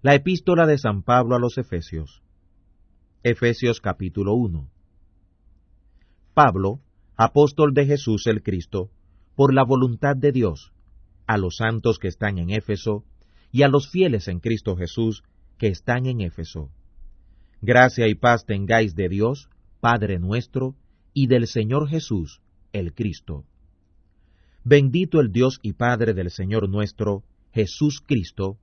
La epístola de San Pablo a los Efesios. Efesios capítulo 1. Pablo, apóstol de Jesús el Cristo, por la voluntad de Dios, a los santos que están en Éfeso, y a los fieles en Cristo Jesús que están en Éfeso. Gracia y paz tengáis de Dios, Padre nuestro, y del Señor Jesús, el Cristo. Bendito el Dios y Padre del Señor nuestro, Jesús Cristo,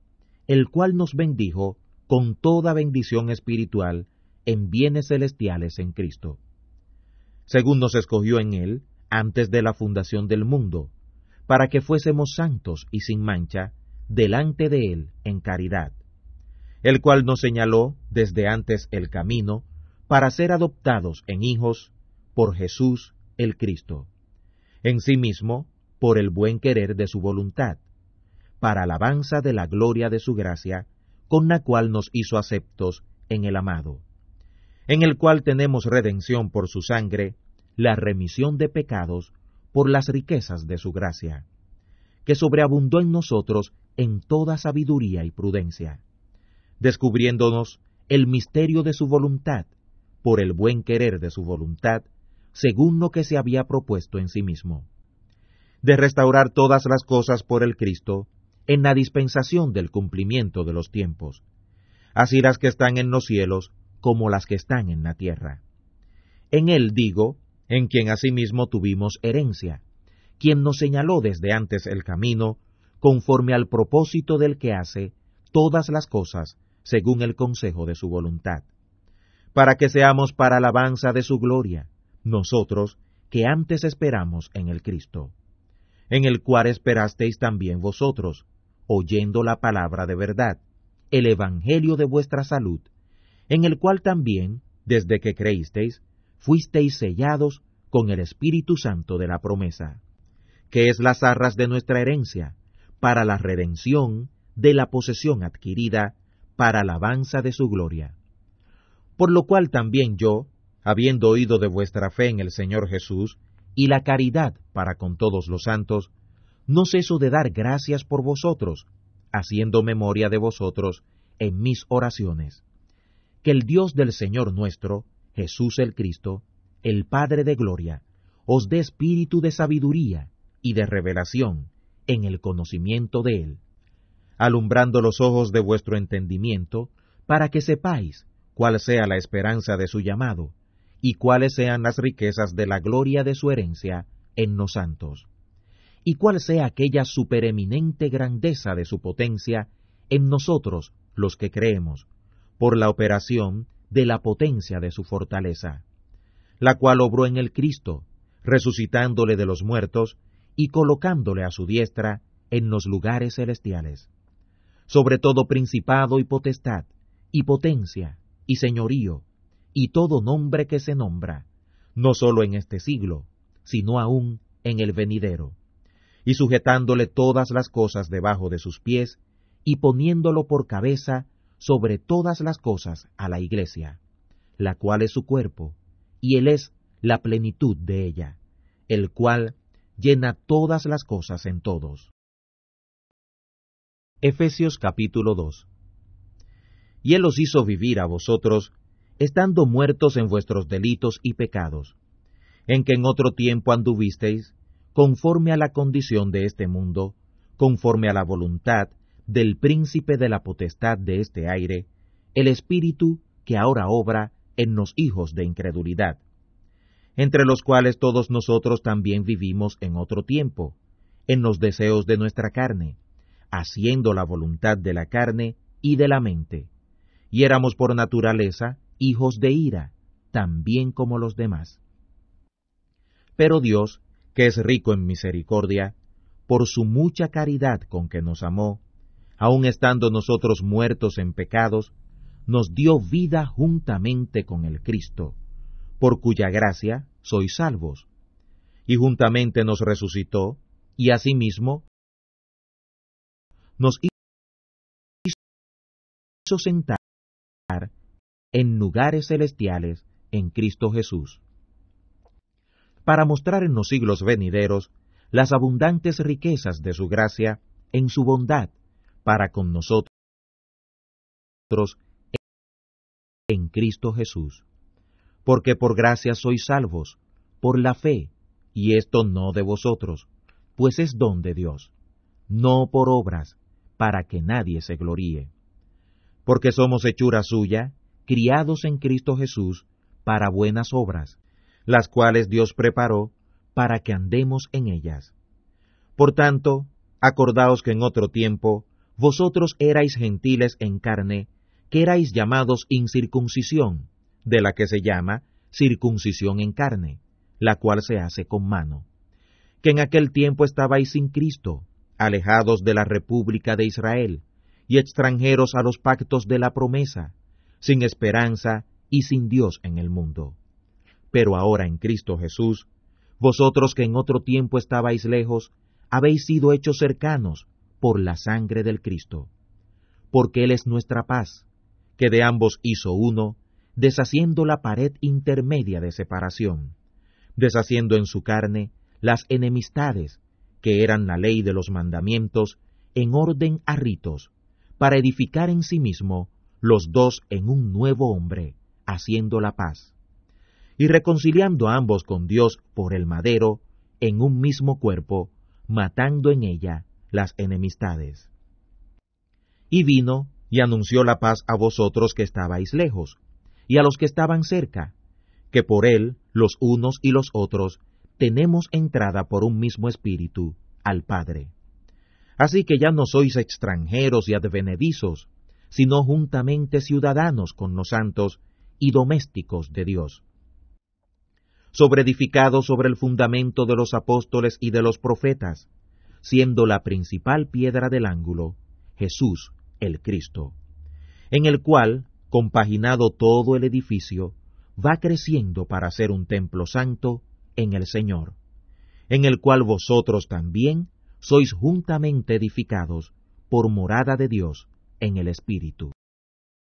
el cual nos bendijo con toda bendición espiritual en bienes celestiales en Cristo, según nos escogió en Él antes de la fundación del mundo, para que fuésemos santos y sin mancha delante de Él en caridad, el cual nos señaló desde antes el camino para ser adoptados en hijos por Jesús el Cristo, en sí mismo por el buen querer de su voluntad, para alabanza de la gloria de su gracia, con la cual nos hizo aceptos en el amado, en el cual tenemos redención por su sangre, la remisión de pecados por las riquezas de su gracia, que sobreabundó en nosotros en toda sabiduría y prudencia, descubriéndonos el misterio de su voluntad, por el buen querer de su voluntad, según lo que se había propuesto en sí mismo, de restaurar todas las cosas por el Cristo, en la dispensación del cumplimiento de los tiempos, así las que están en los cielos como las que están en la tierra. En Él digo, en quien asimismo tuvimos herencia, quien nos señaló desde antes el camino, conforme al propósito del que hace todas las cosas según el consejo de su voluntad, para que seamos para alabanza de su gloria, nosotros que antes esperamos en el Cristo, en el cual esperasteis también vosotros, oyendo la palabra de verdad, el evangelio de vuestra salud, en el cual también, desde que creísteis, fuisteis sellados con el Espíritu Santo de la promesa, que es las arras de nuestra herencia, para la redención de la posesión adquirida, para alabanza de su gloria. Por lo cual también yo, habiendo oído de vuestra fe en el Señor Jesús, y la caridad para con todos los santos, no ceso de dar gracias por vosotros, haciendo memoria de vosotros en mis oraciones. Que el Dios del Señor nuestro, Jesús el Cristo, el Padre de gloria, os dé espíritu de sabiduría y de revelación en el conocimiento de Él, alumbrando los ojos de vuestro entendimiento, para que sepáis cuál sea la esperanza de su llamado, y cuáles sean las riquezas de la gloria de su herencia en los santos, y cuál sea aquella supereminente grandeza de su potencia en nosotros los que creemos, por la operación de la potencia de su fortaleza, la cual obró en el Cristo, resucitándole de los muertos y colocándole a su diestra en los lugares celestiales, sobre todo principado y potestad, y potencia, y señorío, y todo nombre que se nombra, no sólo en este siglo, sino aún en el venidero, y sujetándole todas las cosas debajo de sus pies, y poniéndolo por cabeza sobre todas las cosas a la Iglesia, la cual es su cuerpo, y Él es la plenitud de ella, el cual llena todas las cosas en todos. Efesios capítulo 2. Y Él os hizo vivir a vosotros, estando muertos en vuestros delitos y pecados, en que en otro tiempo anduvisteis, conforme a la condición de este mundo, conforme a la voluntad del príncipe de la potestad de este aire, el espíritu que ahora obra en los hijos de incredulidad, entre los cuales todos nosotros también vivimos en otro tiempo, en los deseos de nuestra carne, haciendo la voluntad de la carne y de la mente, y éramos por naturaleza hijos de ira, también como los demás. Pero Dios, que es rico en misericordia, por su mucha caridad con que nos amó, aun estando nosotros muertos en pecados, nos dio vida juntamente con el Cristo, por cuya gracia sois salvos, y juntamente nos resucitó, y asimismo nos hizo sentar en lugares celestiales en Cristo Jesús, para mostrar en los siglos venideros las abundantes riquezas de su gracia en su bondad para con nosotros en Cristo Jesús. Porque por gracia sois salvos, por la fe, y esto no de vosotros, pues es don de Dios, no por obras, para que nadie se gloríe. Porque somos hechura suya, criados en Cristo Jesús, para buenas obras, las cuales Dios preparó para que andemos en ellas. Por tanto, acordaos que en otro tiempo vosotros erais gentiles en carne, que erais llamados incircuncisión, de la que se llama circuncisión en carne, la cual se hace con mano, que en aquel tiempo estabais sin Cristo, alejados de la república de Israel, y extranjeros a los pactos de la promesa, sin esperanza y sin Dios en el mundo. Pero ahora en Cristo Jesús, vosotros que en otro tiempo estabais lejos, habéis sido hechos cercanos por la sangre del Cristo. Porque Él es nuestra paz, que de ambos hizo uno, deshaciendo la pared intermedia de separación, deshaciendo en su carne las enemistades, que eran la ley de los mandamientos, en orden a ritos, para edificar en sí mismo los dos en un nuevo hombre, haciendo la paz, y reconciliando a ambos con Dios por el madero, en un mismo cuerpo, matando en ella las enemistades. Y vino y anunció la paz a vosotros que estabais lejos, y a los que estaban cerca, que por él, los unos y los otros, tenemos entrada por un mismo espíritu al Padre. Así que ya no sois extranjeros y advenedizos, sino juntamente ciudadanos con los santos y domésticos de Dios, sobreedificados sobre el fundamento de los apóstoles y de los profetas, siendo la principal piedra del ángulo Jesús el Cristo, en el cual, compaginado todo el edificio, va creciendo para ser un templo santo en el Señor, en el cual vosotros también sois juntamente edificados por morada de Dios en el Espíritu.